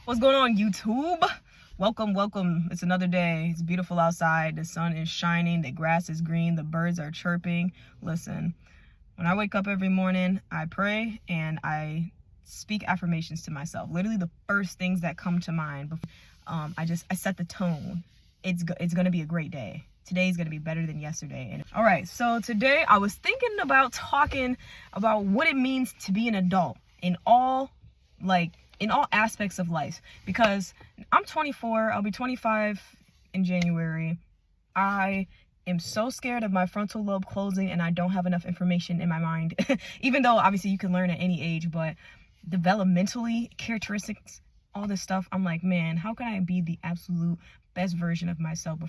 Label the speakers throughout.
Speaker 1: What's going on, YouTube? Welcome. It's another day. It's beautiful outside. The sun is shining. The grass is green. The birds are chirping. Listen, when I wake up every morning, I pray and I speak affirmations to myself. Literally the first things that come to mind. I set the tone. It's gonna be a great day. Today's gonna be better than yesterday. And all right, so today I was thinking about talking about what it means to be an adult in all aspects of life, because I'm 24. I'll be 25 in January. I am so scared of my frontal lobe closing, and I don't have enough information in my mind. Even though obviously you can learn at any age, but developmentally, characteristics, all this stuff, I'm like, man, how can I be the absolute best version of myself?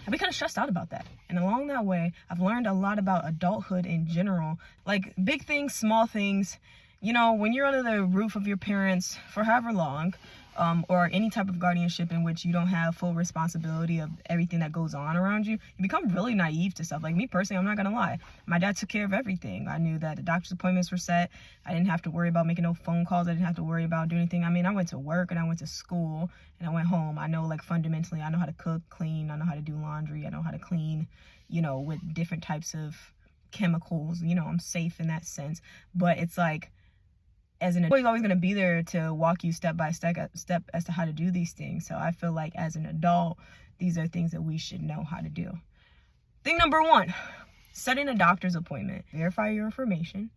Speaker 1: I've been kind of stressed out about that. And along that way, I've learned a lot about adulthood in general, like big things, small things. You know, when you're under the roof of your parents for however long, or any type of guardianship in which you don't have full responsibility of everything that goes on around you, you become really naive to stuff. Like me personally, I'm not gonna lie. My dad took care of everything. I knew that the doctor's appointments were set. I didn't have to worry about making no phone calls. I didn't have to worry about doing anything. I mean, I went to work and I went to school and I went home. I know, like, fundamentally, I know how to cook, clean. I know how to do laundry. I know how to clean, you know, with different types of chemicals. You know, I'm safe in that sense. But it's like, as an adult, he's always going to be there to walk you step by step as to how to do these things. So I feel like as an adult, these are things that we should know how to do. Thing number one, setting a doctor's appointment. Verify your information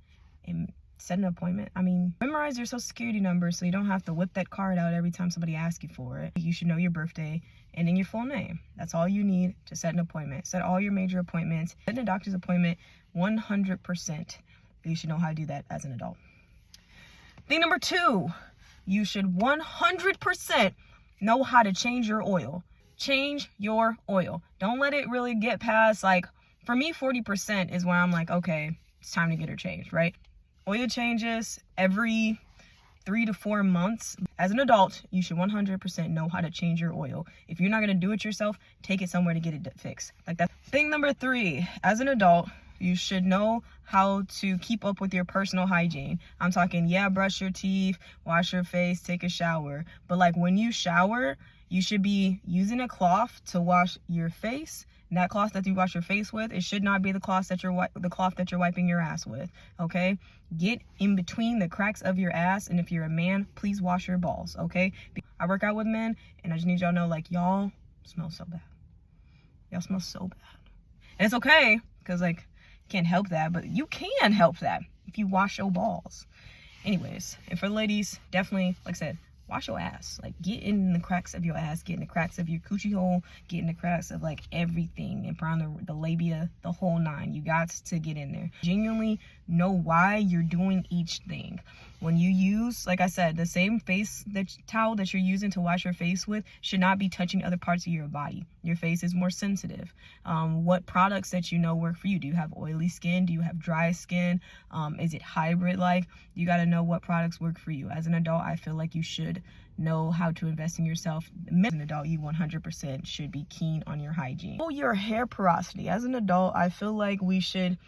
Speaker 1: and set an appointment. I mean, memorize your social security number so you don't have to whip that card out every time somebody asks you for it. You should know your birthday and then your full name. That's all you need to set an appointment. Set all your major appointments. Setting a doctor's appointment 100%. You should know how to do that as an adult. Thing number two, you should 100% know how to change your oil. Change your oil. Don't let it really get past, like, for me, 40% is where I'm like, okay, it's time to get her changed, right? Oil changes every 3 to 4 months. As an adult, you should 100% know how to change your oil. If you're not going to do it yourself, take it somewhere to get it fixed. Like that. Thing number three, as an adult, you should know how to keep up with your personal hygiene. I'm talking, yeah, brush your teeth, wash your face, take a shower. But like when you shower, you should be using a cloth to wash your face. And that cloth that you wash your face with, it should not be the cloth that you're wiping your ass with. Okay? Get in between the cracks of your ass, and if you're a man, please wash your balls. Okay? I work out with men, and I just need y'all to know, like, y'all smell so bad. Y'all smell so bad. And it's okay, because like, can't help that, but you can help that if you wash your balls. Anyways, and for the ladies, definitely, like I said, wash your ass. Like, get in the cracks of your ass, get in the cracks of your coochie hole, get in the cracks of like everything, and around the labia, the whole nine. You got to get in there. Genuinely know why you're doing each thing. When you use, like I said, the same towel that you're using to wash your face with should not be touching other parts of your body. Your face is more sensitive. What products that you know work for you? Do you have oily skin? Do you have dry skin? Is it hybrid like? You got to know what products work for you. As an adult, I feel like you should know how to invest in yourself. As an adult, you 100% should be keen on your hygiene. Oh, your hair porosity. As an adult, I feel like we should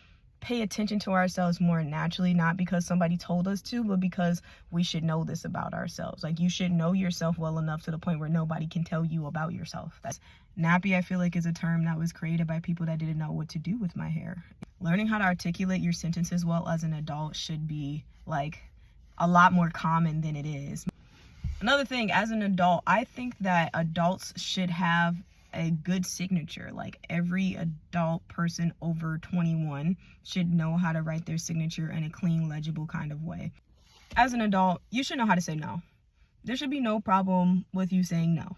Speaker 1: pay attention to ourselves more naturally, not because somebody told us to, but because we should know this about ourselves. Like, you should know yourself well enough to the point where nobody can tell you about yourself. That's nappy, I feel like, is a term that was created by people that didn't know what to do with my hair. Learning how to articulate your sentences well as an adult should be like a lot more common than it is. Another thing, as an adult, I think that adults should have a good signature. Like, every adult person over 21 should know how to write their signature in a clean, legible kind of way. As an adult, you should know how to say no. There should be no problem with you saying no.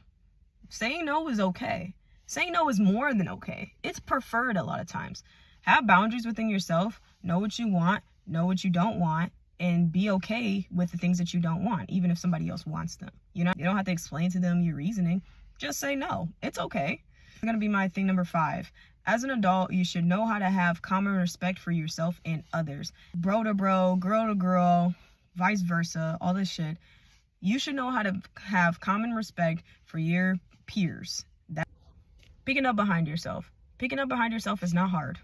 Speaker 1: Saying no is okay. Saying no is more than okay. It's preferred a lot of times. Have boundaries within yourself. Know what you want, know what you don't want, and be okay with the things that you don't want, even if somebody else wants them. You know, you don't have to explain to them your reasoning. Just say no. It's okay. It's gonna be my thing number 5. As an adult, you should know how to have common respect for yourself and others. Bro to bro, girl to girl, vice versa, all this shit. You should know how to have common respect for your peers. Picking up behind yourself. Picking up behind yourself is not hard.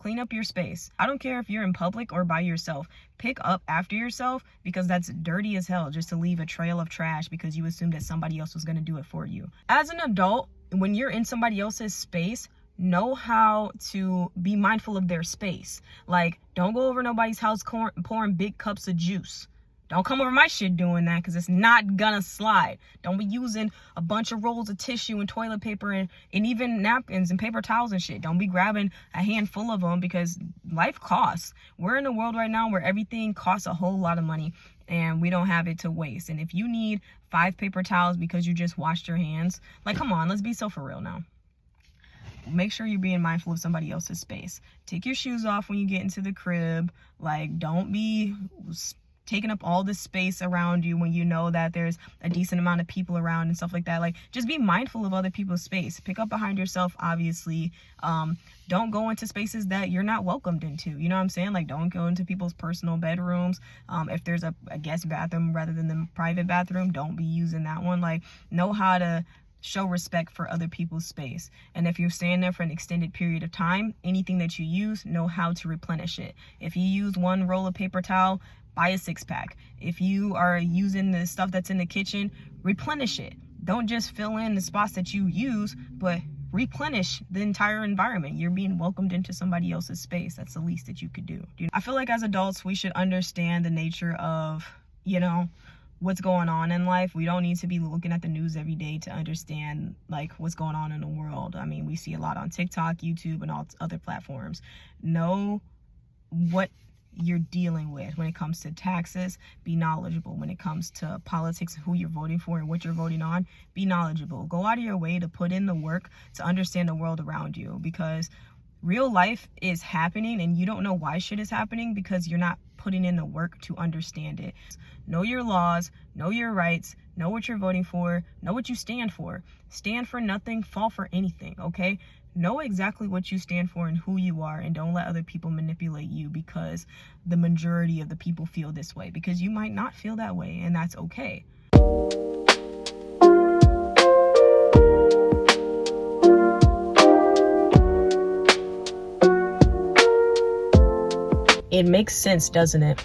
Speaker 1: Clean up your space. I don't care if you're in public or by yourself. Pick up after yourself, because that's dirty as hell just to leave a trail of trash because you assumed that somebody else was going to do it for you. As an adult, when you're in somebody else's space, know how to be mindful of their space. Like, don't go over nobody's house pouring big cups of juice. Don't come over my shit doing that, because it's not gonna slide. Don't be using a bunch of rolls of tissue and toilet paper and even napkins and paper towels and shit. Don't be grabbing a handful of them, because life costs. We're in a world right now where everything costs a whole lot of money and we don't have it to waste. And if you need 5 paper towels because you just washed your hands, like, come on, let's be so for real now. Make sure you're being mindful of somebody else's space. Take your shoes off when you get into the crib. Like, don't be taking up all this space around you when you know that there's a decent amount of people around and stuff like that. Like, just be mindful of other people's space. Pick up behind yourself, obviously. Don't go into spaces that you're not welcomed into. You know what I'm saying? Like, don't go into people's personal bedrooms. If there's a guest bathroom rather than the private bathroom, don't be using that one. Like, know how to show respect for other people's space. And if you're staying there for an extended period of time, anything that you use, know how to replenish it. If you use 1 roll of paper towel, buy a 6-pack. If you are using the stuff that's in the kitchen, replenish it. Don't just fill in the spots that you use, but replenish the entire environment. You're being welcomed into somebody else's space. That's the least that you could do. I feel like as adults, we should understand the nature of, you know, what's going on in life. We don't need to be looking at the news every day to understand like what's going on in the world. I mean, we see a lot on TikTok, YouTube, and all other platforms. Know what you're dealing with when it comes to taxes. Be knowledgeable when it comes to politics, who you're voting for and what you're voting on. Be knowledgeable. Go out of your way to put in the work to understand the world around you, because real life is happening and you don't know why shit is happening because you're not putting in the work to understand it. Know your laws, know your rights, know what you're voting for, know what you stand for. Stand for nothing, fall for anything, okay? Know exactly what you stand for and who you are, and don't let other people manipulate you because the majority of the people feel this way, because you might not feel that way, and that's okay. It makes sense, doesn't it?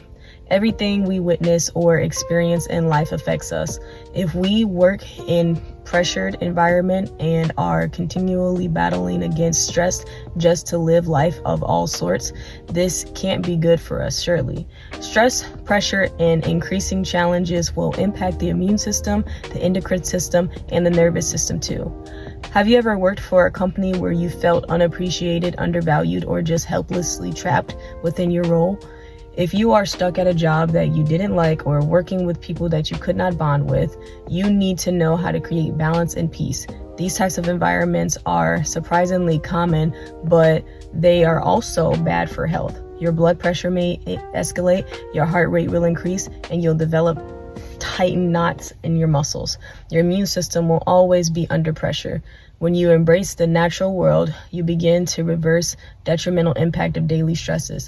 Speaker 1: Everything we witness or experience in life affects us. If we work in pressured environment and are continually battling against stress just to live life of all sorts, this can't be good for us, surely. Stress, pressure, and increasing challenges will impact the immune system, the endocrine system, and the nervous system too. Have you ever worked for a company where you felt unappreciated, undervalued, or just helplessly trapped within your role? If you are stuck at a job that you didn't like or working with people that you could not bond with, you need to know how to create balance and peace. These types of environments are surprisingly common, but they are also bad for health. Your blood pressure may escalate, your heart rate will increase, and you'll develop tighten knots in your muscles. Your immune system will always be under pressure. When you embrace the natural world, you begin to reverse detrimental impact of daily stresses.